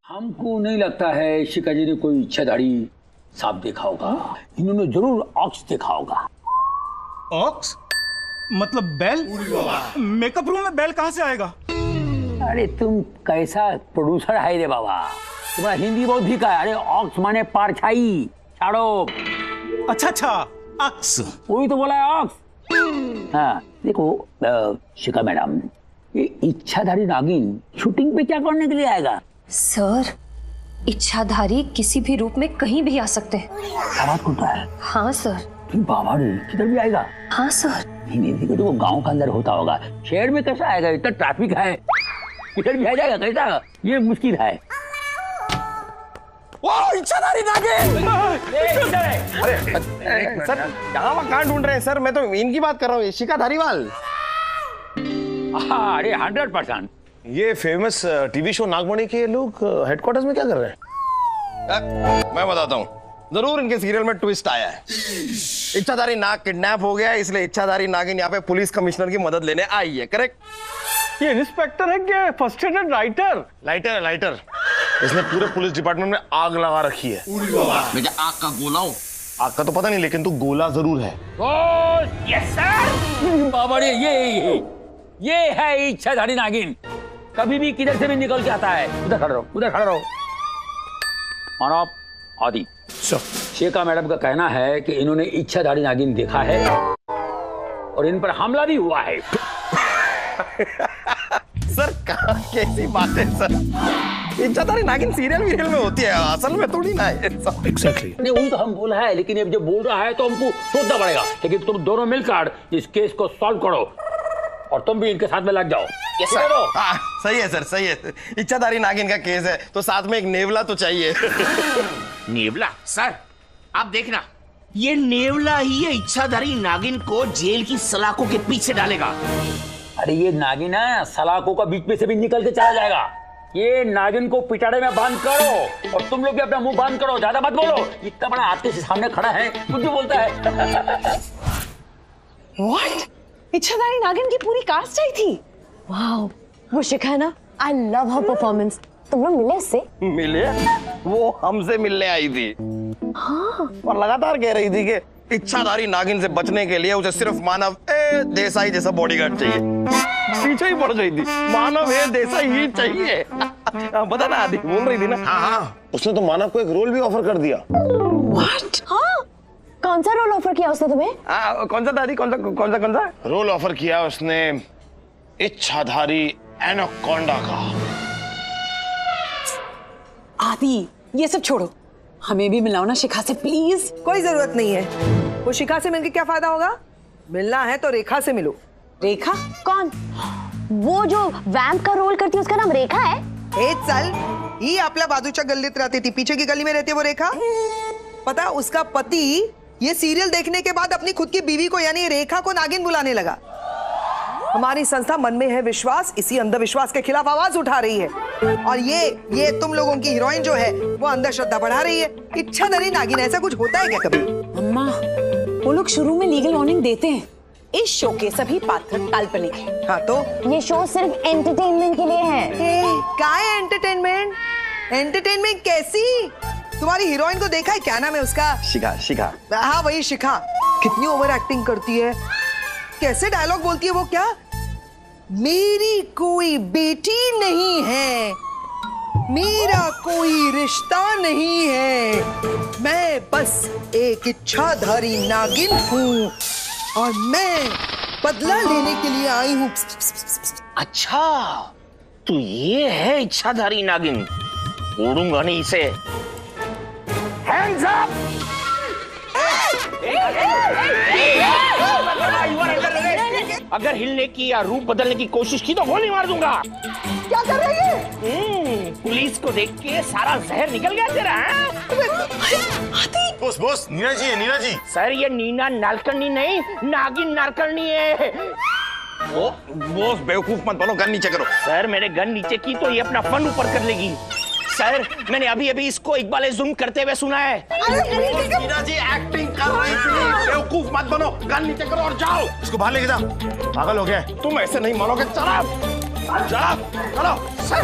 हमको नहीं लगता है शिखा जी ने कोई इच्छाधारी सांप देखा होगा। इन्होंने जरूर ऑक्स देखा होगा। ऑक्स मतलब बैल? मेकअप रूम में बैल कहाँ से आएगा? अरे तुम कैसा प्रोड्यूसर है रे बाबा, तुम्हारा हिंदी बहुत भीका है। अरे ऑक्स माने परछाई, छाड़ो। अच्छा, ऑक्स। वही तो बोला है, ऑक्स। हाँ देखो शिखा मैडम, ये इच्छाधारी नागिन शूटिंग पे क्या करने के लिए आएगा? सर, इच्छाधारी किसी भी रूप में कहीं भी आ सकते हैं। क्या बात करता है? हाँ सर। बाबा रे, किधर भी आएगा? हाँ सर। नहीं देखो तो वो गांव के अंदर होता होगा, शहर में कैसा आएगा? इतना ट्रैफिक है, किधर भी आ जाएगा कैसा? ये मुश्किल है। वो इच्छाधारी नागिन! अरे सर, यहाँ कहाँ ढूंढ रहे हैं सर? मैं तो इनकी बात कर रहा हूँ, शिखा धारीवाल। अरे 100%। ये फेमस टीवी शो नागमणि के लोग हेडक्वार्टर्स में क्या कर रहे हैं? मैं बताता हूँ, जरूर इनके सीरियल में ट्विस्ट आया है। इच्छाधारी नाग किडनैप हो गया, इसलिए इच्छाधारी नागिन यहाँ पे पुलिस कमिश्नर की मदद लेने आई है। करेक्ट? ये इंस्पेक्टर है क्या? First aid writer? लाइटर इसने पूरे पुलिस डिपार्टमेंट में आग लगा रखी है। मैं क्या आग का गोला हूँ? आग का तो पता नहीं, लेकिन तू गोला जरूर है। Yes sir. बाबा रे, ये है इच्छाधारी नागिन। कभी भी किधर से भी निकल के आता है। उधर खड़ा रहो। मानव आदि शिखा मैडम का कहना है कि इन्होंने इच्छाधारी नागिन देखा है और इन पर हमला भी हुआ है। सर कहाँ कैसी बात है सर? इच्छाधारी नागिन सीरियल में होती है, असल में थोड़ी ना है। एग्जैक्टली। नहीं वही तो हम बोला है, लेकिन अब जब बोल रहा है तो हमको सोचना पड़ेगा। लेकिन तुम दोनों मिलकर इस केस को सॉल्व करो और तुम भी इनके साथ में लग जाओ। Yes sir. हाँ, सही है सर, सही है। इच्छाधारी नागिन का केस है तो साथ में एक नेवला तो चाहिए। नेवला? सर आप देखना, ये नेवला ही ये इच्छाधारी नागिन को जेल की सलाखों के पीछे डालेगा। अरे ये नागिन है, सलाखों का बीच में से भी निकल के चला जाएगा। ये नागिन को पिटाड़े में बंद करो और तुम लोग भी अपना मुंह बंद करो, ज्यादा मत बोलो। इतना बड़ा आपके सामने खड़ा है, कुछ भी बोलता है। What? इच्छाधारी नागिन की पूरी कास्ट आई थी। वाओ, वो शिखा है ना, आई लव हर परफॉर्मेंस। तुम लोग मिले उससे? मिले? वो हमसे मिलने आई थी। हाँ। और लगातार कह रही थी कि इच्छाधारी नागिन से बचने के लिए उसे सिर्फ मानव देसाई जैसा बॉडीगार्ड चाहिए। पीछे ही पड़ गई थी, मानव देसाई ही चाहिए। बता ना, आदि बोल रही थी ना। हाँ, उसने तो मानव को एक रोल भी ऑफर कर दिया। What? हाँ, कौन सा रोल ऑफर किया उसने तुम्हें? कौन सा दादी? कौन सा रोल ऑफर किया उसने? इच्छाधारी एनाकोंडा का। आदि, ये सब छोड़ो, हमें भी मिलाओ ना शिखा से प्लीज। कोई जरूरत नहीं है। वो शिखा से मिलके क्या फायदा होगा? मिलना है तो रेखा से मिलो। रेखा? कौन? वो जो वैम्प का रोल करती है, उसका नाम रेखा है? चल, ही आपल्या बाजूच्या गल्लीत रहती थी, पीछे की गली में रहती है वो रेखा। पता, उसका पति ये सीरियल देखने के बाद अपनी खुद की बीवी को यानी रेखा को नागिन बुलाने लगा। हमारी संस्था मन में है विश्वास, इसी अंधविश्वास के खिलाफ आवाज उठा रही है। और ये तुम लोगों की हीरोइन जो है वो अंधश्रद्धा बढ़ा रही है। इच्छाधारी नागिन ऐसा कुछ होता है क्या कभी? अम्मा, वो लोग शुरू में लीगल वार्निंग देते हैं। इस शो के सभी पात्र काल्पनिक हैं। हाँ तो ये शो सिर्फ एंटरटेनमेंट के लिए है। क्या है एंटरटेनमेंट? एंटरटेनमेंट कैसी? तुम्हारी हीरोइन को देखा है? क्या नाम है उसका? शिखा। हाँ वही शिखा। कितनी ओवर एक्टिंग करती है, कैसे डायलॉग बोलती है वो। क्या, मेरी कोई बेटी नहीं है, मेरा कोई रिश्ता नहीं है, मैं बस एक इच्छाधारी नागिन हूँ और मैं बदला लेने के लिए आई हूँ। अच्छा, तो ये है इच्छाधारी नागिन। उड़ूंगा नहीं इसे। Hands up! अगर हिलने की या रूप बदलने की कोशिश की तो गोली मार दूंगा। क्या कर रही है? पुलिस को देख के सारा जहर निकल गया तेरा। बोस, नीना जी। सर ये नीना नालकर्णी नहीं, नागिन नालकर्णी है। बोस बेवकूफ मत बनो, गन नीचे करो। सर मैंने गन नीचे की तो ये अपना फन ऊपर कर लेगी। सर मैंने अभी इसको इकबाल जुल्म करते हुए सुना है। मीना जी एक्टिंग कर रही थी, बेवकूफ मत बनो, गन नीचे करो और जाओ। इसको बाहर लेके जा, पागल हो गया। तुम ऐसे नहीं मानोगे। चला चलो सर।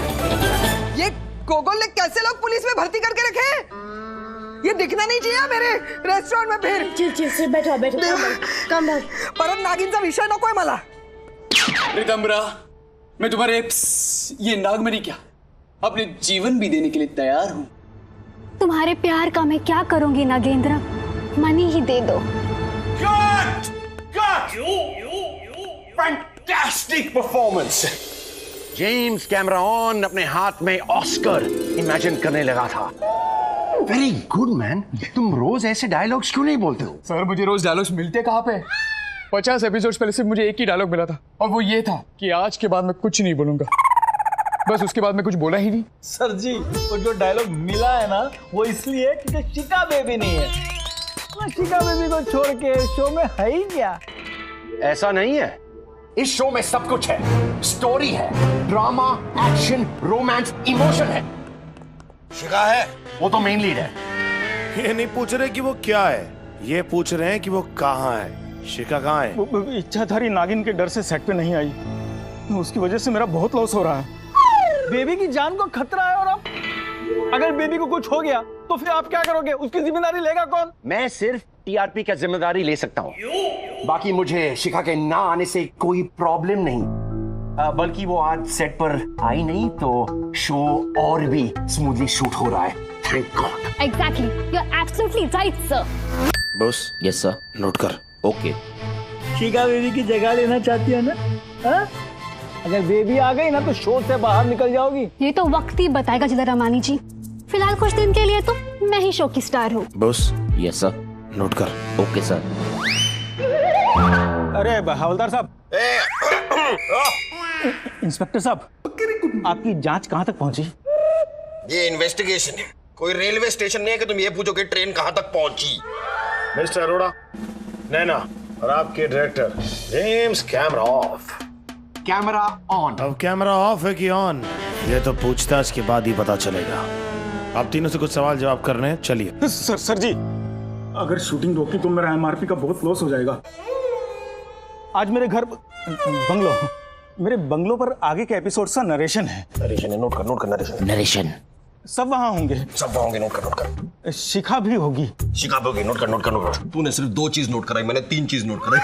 ये गोगोल ने कैसे लोग पुलिस में भर्ती करके रखे हैं? ये दिखना नहीं चाहिए मेरे रेस्टोरेंट में फिर। चिल बैठो काम डाउन। परत नागिनचा विषय नकोय मला। रितंबरा, मैं तुम्हारे ये नागमणि क्या अपने जीवन भी देने के लिए तैयार हूँ। तुम्हारे प्यार का मैं क्या करूंगी नागेंद्र, मनी ही दे दो। Fantastic performance. James camera on अपने हाथ में ऑस्कर इमेजिन करने लगा था। Very good man. तुम रोज ऐसे डायलॉग्स क्यों नहीं बोलते हो? सर, मुझे रोज डायलॉग्स मिलते कहाँ पे? 50 एपिसोड्स पहले सिर्फ मुझे एक ही डायलॉग मिला था, और वो ये था कि आज के बाद मैं कुछ नहीं बोलूंगा। बस उसके बाद मैं कुछ बोला ही नहीं। सर जी, वो जो डायलॉग मिला है ना, वो इसलिए क्योंकि शिका बेबी नहीं है। शिका बेबी को छोड़ के शो में है ही क्या? ऐसा नहीं है, इस शो में सब कुछ है। स्टोरी है, ड्रामा, एक्शन, रोमांस, इमोशन है। शिका है, वो तो मेन लीड है। ये नहीं पूछ रहे कि वो क्या है, ये पूछ रहे हैं कि वो कहाँ है। शिका कहाँ है? वो इच्छाधारी नागिन के डर से सेट पे नहीं आई, उसकी वजह से मेरा बहुत लॉस हो रहा है। बेबी की जान को खतरा है, और अब अगर बेबी को कुछ हो गया तो फिर आप क्या करोगे? उसकी जिम्मेदारी लेगा कौन? मैं सिर्फ टीआरपी का जिम्मेदारी ले सकता हूँ। बाकी मुझे शिखा के ना आने से कोई प्रॉब्लम नहीं, बल्कि वो आज सेट पर आई नहीं तो शो और भी स्मूथली शूट हो रहा है। Thank God. Exactly, you are absolutely right sir. Boss, yes sir. Note कर। ओके। शिका बेबी की जगह लेना चाहती है ना? हा? अगर बेबी आ गई ना तो शो से बाहर निकल जाओगी। ये तो वक्त ही बताएगा जिला रमानी जी। फिलहाल कुछ दिन के लिए तो मैं ही शो की स्टार हूँ। Boss, yes sir. नोट कर। Okay sir. अरे हवलदार साहब, इंस्पेक्टर साहब, आपकी जांच कहां तक पहुंची? ये इन्वेस्टिगेशन है, कोई रेलवे स्टेशन नहीं है कि तुम ये पूछो कि ट्रेन कहां तक पहुंची। मिस्टर अरोड़ा, नैना और आपके director James camera off. Camera on. अब कैमरा ऑफ है कि ऑन, ये तो पूछताछ के बाद ही पता चलेगा। आप तीनों से कुछ सवाल जवाब करने हैं, चलिए। सर जी, अगर शूटिंग रोकी तो मेरा एमआरपी का बहुत लॉस हो जाएगा। आज मेरे बंगलो पर आगे के एपिसोड का नरेशन है। नरेशन है, नोट कर नरेशन। नरेशन सब वहां होंगे। सब होंगे, नोट कर। शिखा भी होगी। शिखा भी होगी, नोट कर। तूने सिर्फ 2 चीज नोट कराई, मैंने 3 चीज नोट कराई।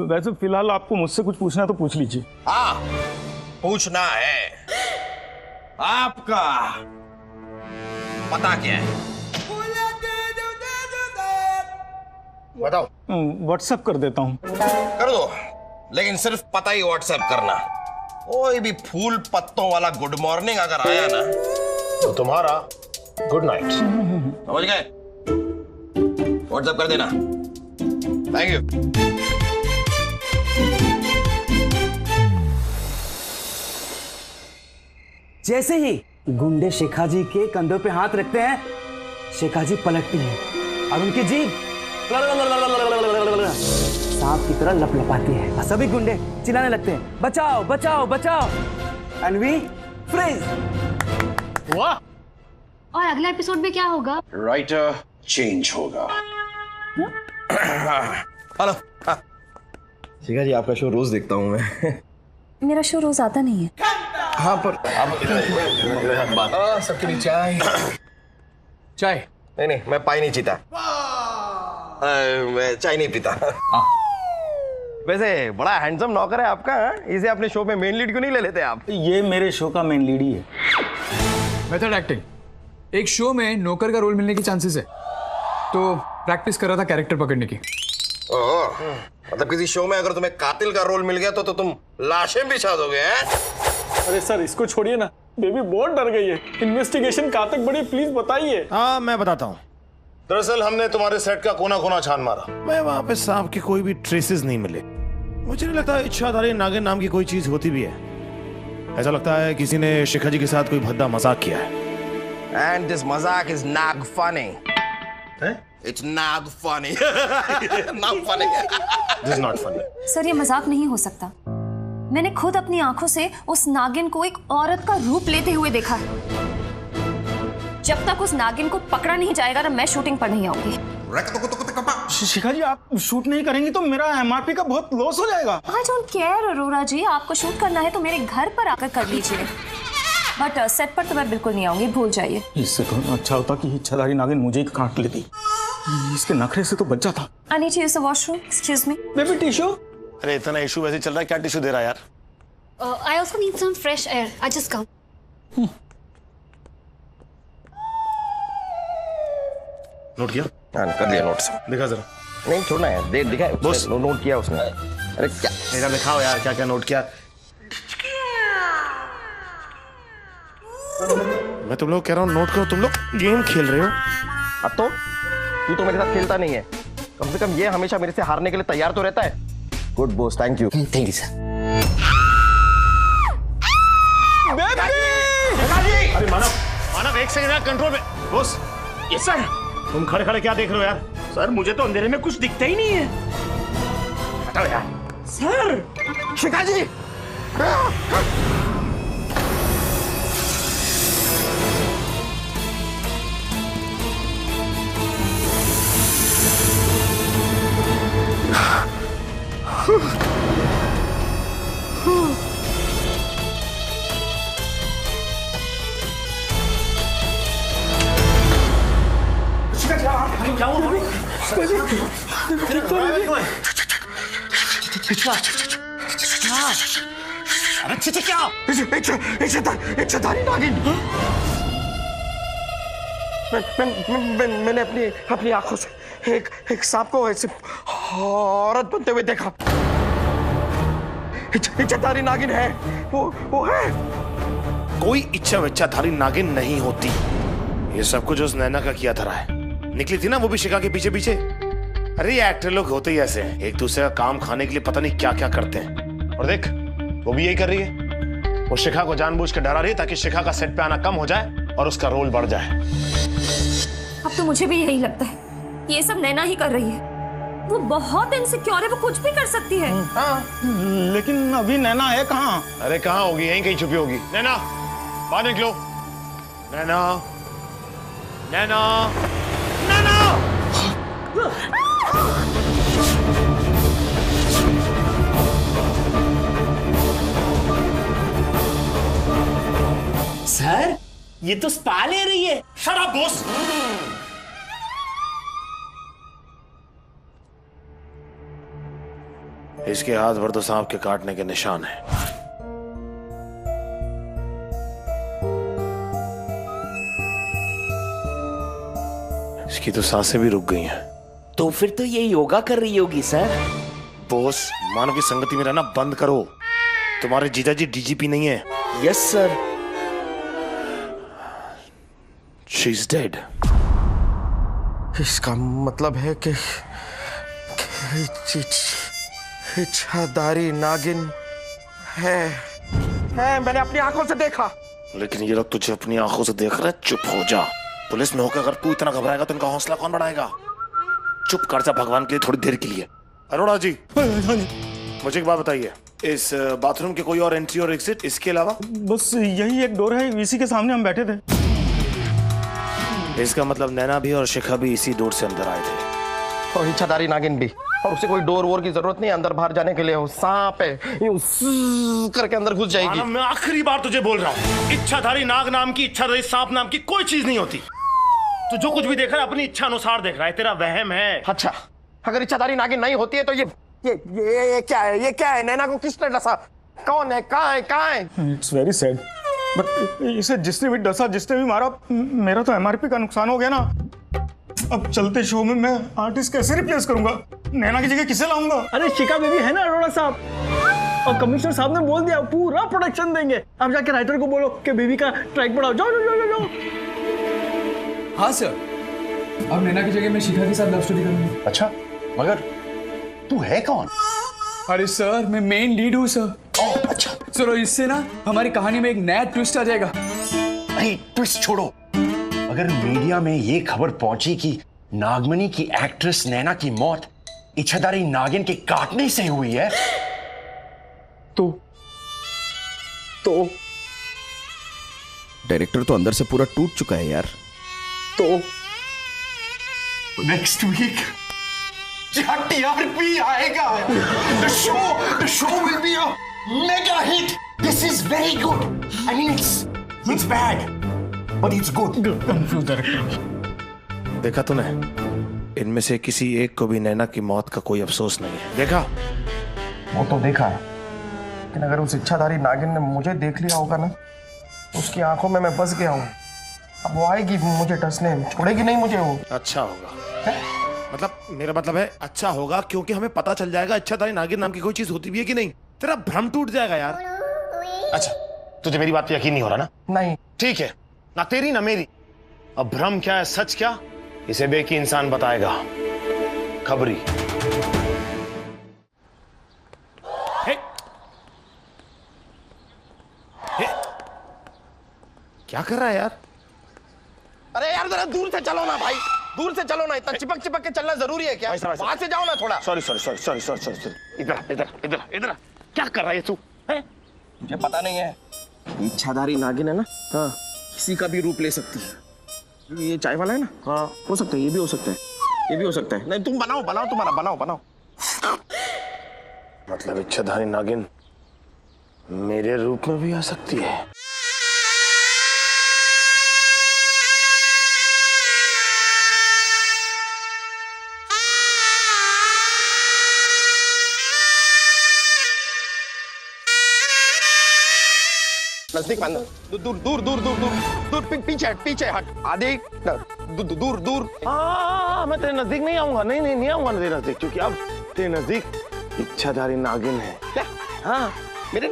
वैसे फिलहाल आपको मुझसे कुछ पूछना है तो पूछ लीजिए। हाँ, पूछना है। आपका पता क्या है? बताओ। व्हाट्सएप कर देता हूँ। कर दो, लेकिन सिर्फ पता ही व्हाट्सएप करना। कोई भी फूल पत्तों वाला गुड मॉर्निंग अगर आया ना तो तुम्हारा गुड नाइट। समझ गए? व्हाट्सएप कर देना। Thank you. जैसे ही गुंडे शिखा जी के कंधों पे हाथ रखते हैं, शिखा जी पलटती हैं और उनकी जीभ सांप की तरह लपलपाती है और सभी गुंडे चिल्लाने लगते हैं, बचाओ बचाओ बचाओ, एंड वी फ्रीज। वाह! और अगला एपिसोड में क्या होगा? राइटर चेंज होगा। हेलो। शिखा जी, आपका शो रोज देखता हूँ मैं। मेरा शो रोज आता नहीं है। हाँ, पर सबके लिए चाय। चाय? नहीं, मैं पानी नहीं पीता। मैं चाय नहीं पीता। वैसे बड़ा हैंडसम नौकर है आपका, इसे अपने शो में मेन लीड क्यों नहीं ले लेते आप? ये मेरे शो का मेन लीड ही है। Method acting. एक शो में नौकर का रोल मिलने की चांसेस है, तो प्रैक्टिस कर रहा था कैरेक्टर पकड़ने की। ओह, मतलब किसी शो में अगर तुम्हें कातिल का रोल मिल गया तो तुम लाशें बिछा दोगे हैं? अरे सर, इसको छोड़िए ना, बेबी बहुत डर गई है। इन्वेस्टिगेशन कहाँ तक बढ़ी, प्लीज बताइए। हाँ, मैं बताता हूँ। दरअसल हमने तुम्हारे सेट का कोना कोना छान मारा, मैं वहाँ पे सांप के कोई भी ट्रेसेस नहीं मिले। मुझे नहीं लगता इच्छाधारी नागिन नाम की कोई चीज होती भी है। ऐसा लगता है किसी ने शिखा जी के साथ कोई भद्दा मजाक किया है। And this mazak is not funny. It's not funny. Not funny. This is not funny. Sir, ये मजाक नहीं हो सकता। मैंने खुद अपनी आंखों से उस नागिन को एक औरत का रूप लेते हुए देखा है। जब तक उस नागिन को पकड़ा नहीं जाएगा ना, मैं शूटिंग पर नहीं आऊंगी। शिखा जी आप शूट नहीं करेंगी तो मेरा एमआरपी का बहुत लॉस हो जाएगा। आई डोंट केयर अरोरा जी, आपको शूट करना है तो मेरे घर पर आकर कर लीजिए, बट सेट पर तो मैं बिल्कुल नहीं आऊंगी, भूल जाइए। इससे तो अच्छा होता कि इच्छाधारी नागिन मुझे ही काट लेती, इसके नखरे से तो बच जाता। I need to use the washroom, excuse me. Baby tissue. अरे इतना इशू वैसे चल रहा है, क्या टिश्यू दे रहा है यार? I also need some fresh air. I just come. Note किया? हाँ कर लिया नोट से। दिखा जरा। नहीं छोड़ना है, दे दिखा है बॉस। नोट किया उसने। अरे क्या मेरा दिखाओ यार, क्या क्या नोट किया। मैं तुम लोग कह रहा हूँ नोट करो, तुम लोग गेम खेल रहे हो। अब तू मेरे साथ खेलता नहीं है, कम से कम ये हमेशा मेरे से हारने के लिए तैयार तो रहता है। Good boss, thank you. Thank you sir. अरे मानव एक सेकंड यार, कंट्रोल में। बॉस। Yes sir. तुम खड़े खड़े क्या देख रहे हो यार? सर मुझे तो अंधेरे में कुछ दिखता ही नहीं है। हटाओ यार। सर। शिखा जी। क्या हुआ? अरे क्या? इच्छाधारी नागिन। मैंने अपनी आंखों से एक सांप को ऐसे औरत बनते हुए देखा। इच्छाधारी नागिन है, वो है। कोई इच्छाधारी नागिन नहीं होती। ये सब कुछ उस नैना का किया धरा है। निकली थी ना वो भी शिखा के पीछे पीछे। अरे ये एक्टर लोग होते ही ऐसे हैं, एक दूसरे का काम खाने के लिए पता नहीं क्या क्या करते हैं। और देख वो भी यही कर रही है, वो शिखा को जानबूझ के डरा रही है ताकि शिखा का सेट पे आना कम हो जाए और उसका रोल बढ़ जाए। अब तो मुझे भी यही लगता है, ये सब नैना ही कर रही है। वो बहुत इनसिक्योर है, वो कुछ भी कर सकती है। हाँ, लेकिन अभी नैना है कहाँ? अरे कहाँ होगी, यहीं कहीं छुपी होगी। नैना बाहर निकलो। नैना नैना नैना। सर ये तो स्पा ले रही है। Shut up boss. इसके हाथ भर तो सांप के काटने के निशान है। इसकी तो सांसें भी रुक गई हैं। तो फिर तो ये योगा कर रही होगी सर। बॉस मानव की संगति में रहना बंद करो। तुम्हारे जीजाजी डीजीपी नहीं है। Yes sir. She is dead. इसका मतलब है कि इच्छाधारी नागिन है, मैंने अपनी आंखों से देखा। लेकिन ये लोग तुझे अपनी आंखों से देख रहे हैं। चुप हो जा। पुलिस में होकर अगर तू इतना घबराएगा तो इनका हौसला कौन बढ़ाएगा? चुप कर जा भगवान के लिए थोड़ी देर के लिए। अरोड़ा जी मुझे एक बात बताइए, इस बाथरूम के कोई और एंट्री और एग्जिट इसके अलावा? बस यही एक डोर है, इसी के सामने हम बैठे थे। इसका मतलब नैना भी और शिखा भी इसी डोर से अंदर आए थे। और इच्छाधारी नागिन भी। और उसे कोई डोर वोर की जरूरत नहीं अंदर बाहर जाने के लिए। वो सांप है, यूं करके अंदर घुस जाएगी। मैं आखिरी बार तुझे बोल रहा हूँ, इच्छाधारी नाग नाम की, इच्छाधारी सांप नाम की कोई चीज नहीं होती। तो जो कुछ भी देख रहा है अपनी इच्छा अनुसार देख रहा है, तेरा वहम है। अच्छा, अगर इच्छाधारी नागिन नहीं होती है तो ये क्या है? ये क्या है? नैना को किसने डसा? कौन है? कहाँ है? इट्स वेरी सैड, बट इसे जिसने भी डसा, जिसने भी मारा, मेरा तो एमआरपी का नुकसान हो गया ना। अब चलते शो में मैं आर्टिस्ट कैसे रिप्लेस करूंगा? नैना की जगह किसे लाऊंगा? अरे शिखा बेबी है ना अरोड़ा साहब, और कमिश्नर साहब ने बोल दिया पूरा प्रोटेक्शन देंगे। आप जाके राइटर को बोलो कि बेबी का ट्रैक बढ़ाओ। जाओ जाओ जाओ जाओ। हाँ सर, अब नैना की जगह मैं शिखा के साथ लव स्टोरी करूंगा। अच्छा, मगर तू है कौन? अरे सर मैं मेन लीड हूँ सर। अच्छा चलो इससे ना हमारी कहानी में एक नया ट्विस्ट आ जाएगा। नहीं ट्विस्ट छोड़ो, अगर मीडिया में ये खबर पहुंची कि नागमणि की एक्ट्रेस नैना की मौत इच्छाधारी नागिन के काटने से हुई है तो डायरेक्टर तो अंदर से पूरा टूट चुका है यार। नेक्स्ट वीक टीआरपी आएगा। The show will be a mega hit. This is very good. I mean, it's bad, but it's good. Confuse director. देखा तूने, इनमें से किसी एक को भी नैना की मौत का कोई अफसोस नहीं है। देखा? वो तो देखा है, लेकिन अगर उस इच्छाधारी नागिन ने मुझे देख लिया होगा ना, उसकी आंखों में मैं बस गया हूँ। अब वो आएगी मुझे टसने, छोड़ेगी नहीं मुझे वो। अच्छा होगा है? मतलब मेरा मतलब है अच्छा होगा, क्योंकि हमें पता चल जाएगा इच्छाधारी नागिन नाम की कोई चीज होती भी है कि नहीं। तेरा भ्रम टूट जाएगा यार। अच्छा, तुझे मेरी बात पे यकीन नहीं हो रहा ना? नहीं। ठीक है, ना तेरी ना मेरी। अब भ्रम क्या है सच क्या, इसे बेकी इंसान बताएगा। खबरी। क्या कर रहा है यार? अरे यार जरा दूर से चलो ना भाई, दूर से चलो ना। इतना चिपक चिपक के चलना जरूरी है क्या? वहां से जाओ ना थोड़ा। सॉरी। इधर क्या कर रहा है तू? मुझे पता नहीं है। इच्छाधारी नागिन है ना, हाँ, किसी का भी रूप ले सकती है। ये चाय वाला है ना, हाँ, हो सकता है, ये भी हो सकता है, ये भी हो सकता है। नहीं तुम बनाओ तुम्हारा बनाओ। मतलब इच्छाधारी नागिन मेरे रूप में भी आ सकती है। नजदीक मान, दूर पीछे हट। आधे दूर। हाँ, मैं तेरे नजदीक नहीं आऊंगा। नहीं आऊंगा तेरे नजदीक, क्योंकि अब तेरे नजदीक इच्छाधारी नागिन है। क्या? हाँ, मेरे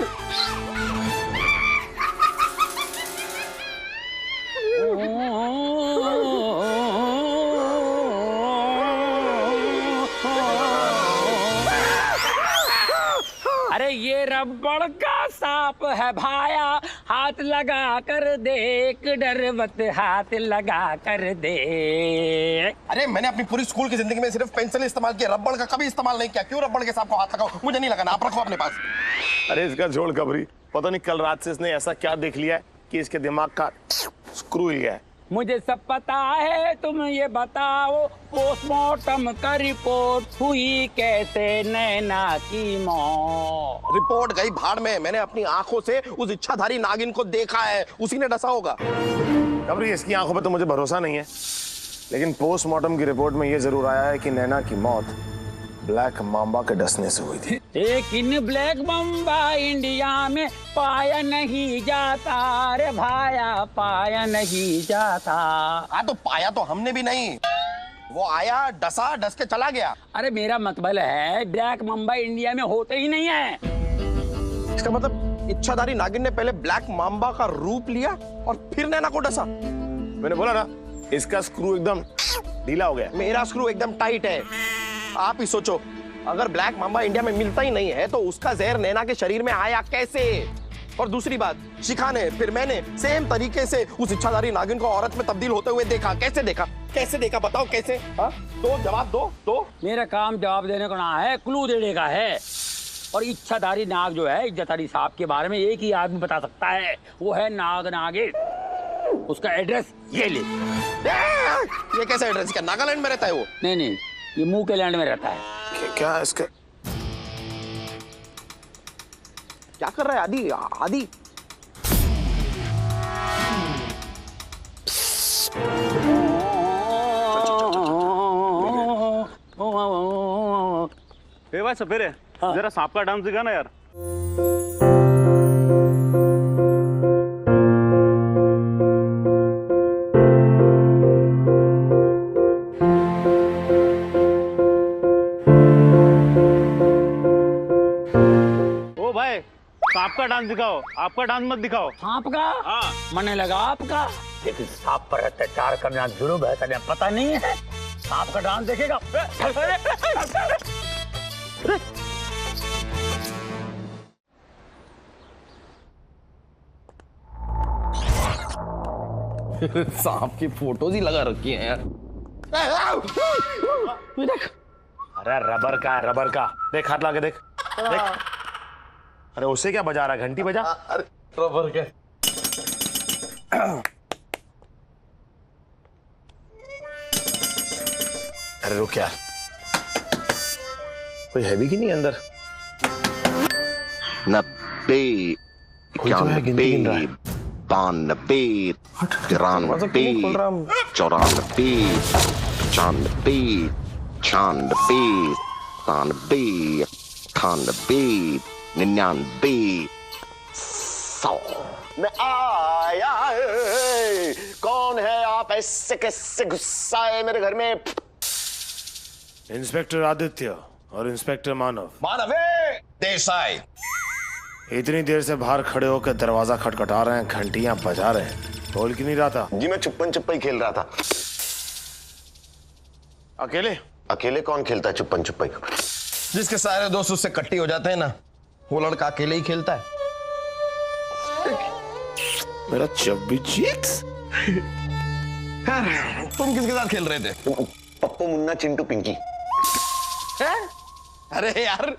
अरे ये रबड़ का सांप है भाया, हाथ लगा कर देख, डरवत हाथ लगा कर दे। अरे मैंने अपनी पूरी स्कूल की जिंदगी में सिर्फ पेंसिल इस्तेमाल किया, रबड़ का कभी इस्तेमाल नहीं किया। क्यों रबड़ के सांप को हाथ लगाओ? मुझे नहीं लगाना, आप रखो अपने पास। अरे इसका जोड़ खबरी, पता नहीं कल रात से इसने ऐसा क्या देख लिया है कि इसके दिमाग का स्क्रू हिल गया है। मुझे सब पता है, तुम ये बताओ, पोस्टमार्टम का रिपोर्ट हुई कैसे नैना की मौत? रिपोर्ट गई भाड़ में। मैंने अपनी आंखों से उस इच्छाधारी नागिन को देखा है, उसी ने डसा होगा। खबरी इसकी आंखों पे तो मुझे भरोसा नहीं है, लेकिन पोस्टमार्टम की रिपोर्ट में ये जरूर आया है कि नैना की मौत ब्लैक मांबा के डसने से हुई थी। लेकिन ब्लैक मांबा इंडिया में पाया नहीं जाता रे भाया, पाया नहीं जाता। हाँ तो पाया तो हमने भी नहीं, वो आया डसा, डस के चला गया। अरे मेरा मतलब है ब्लैक मांबा इंडिया में होते ही नहीं है। इसका मतलब इच्छाधारी नागिन ने पहले ब्लैक मांबा का रूप लिया और फिर नैना को डसा। मैंने बोला ना, इसका स्क्रू एकदम ढीला हो गया। मेरा स्क्रू एकदम टाइट है। आप ही सोचो, अगर ब्लैक मांबा इंडिया में मिलता ही नहीं है तो उसका जहर नैना के शरीर में आया कैसे? और दूसरी बात, शिखा ने फिर मैंने सेम तरीके से उस इच्छाधारी नागिन को औरत में तब्दील होते हुए देखा। कैसे देखा बताओ कैसे? हाँ तो जवाब दो। मेरा काम जवाब देने का ना है, क्लू देने का है। और इच्छाधारी नाग जो है, इच्छाधारी सांप के बारे में एक ही आदमी बता सकता है, वो है नाग नागिन। उसका एड्रेस ये ले। ये कैसा एड्रेस? क्या नागालैंड में रहता है वो? नहीं, ये मुंह के लैंड में रहता है। क्या इसका क्या कर रहा है आदि? भाई सपेरे, जरा सांप का डांस दिखा ना यार। सांप का डांस दिखाओ, आपका डांस मत दिखाओ। सांप का? हाँ। मने लगा आपका। लेकिन सांप पर अत्याचार करना जुर्म है, तने पता नहीं है। सांप का डांस देखेगा? सांप की फोटोज ही लगा रखी है यार। अरे रबर का देख, हाथ ला के देख। अरे उसे क्या बजा रहा है? घंटी बजा। अरे रबर के। अरे रुक यार, कोई है भी कि नहीं अंदर? 90 कोई तो है, गिनती गिन रहा है। 92 93 94 95 96 97 98 99 100। मैं आया, कौन है आप? ऐसे कैसे गुस्सा है मेरे घर में? इंस्पेक्टर आदित्य और इंस्पेक्टर मानव। मानवे देसाई इतनी देर से बाहर खड़े होकर दरवाजा खटखटा रहे हैं, घंटियां बजा रहे हैं, खोल क्यों नहीं रहा था? जी मैं छुपन छुपाई खेल रहा था। अकेले? अकेले कौन खेलता है छुपन छुपाई? जिसके सारे दोस्त उससे कट्टी हो जाते हैं ना, वो लड़का अकेले ही खेलता है। मेरा चब्बी चीक्स। तुम किसके साथ खेल रहे थे? पप्पू मुन्ना चिंटू पिंकी। हैं? अरे यार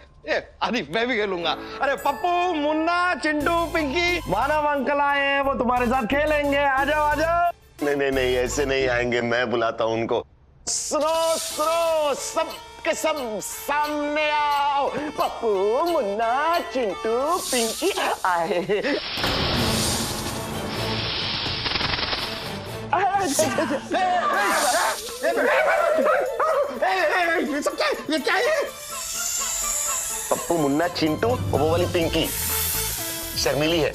आदि मैं भी खेलूंगा। अरे पप्पू मुन्ना चिंटू पिंकी, मानव अंकल आए हैं, वो तुम्हारे साथ खेलेंगे। आ जाओ आ जाओ। नहीं नहीं नहीं, ऐसे नहीं आएंगे, मैं बुलाता हूं उनको। सुनो सुनो, सब के सब सामने आओ। पप्पू मुन्ना चिंटू पिंकी आए। ये क्या है? पप्पू मुन्ना चिंटू और वो वाली पिंकी शर्मिली है।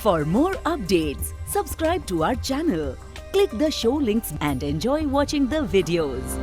For more updates, subscribe to our channel, click the show links and enjoy watching the videos.